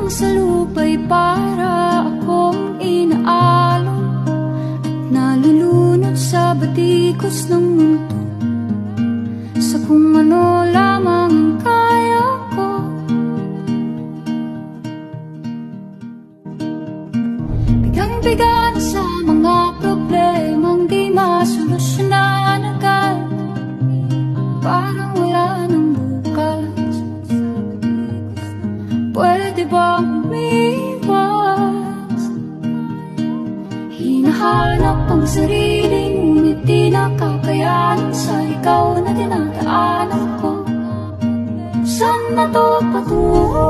lang sa lupa'y para akong inaalon at nalulunod sa batikos ng mundo, sa kung ano lamang kaya ko. Bigang-biga na sa mga problemang di masolusyonan agad, parang wala nang bukas. Pwede bang umiwas? Hinahanap ang sarili, ngunit di nakakayanan sa ikaw na dinadaanan ko. Saan na to patungo?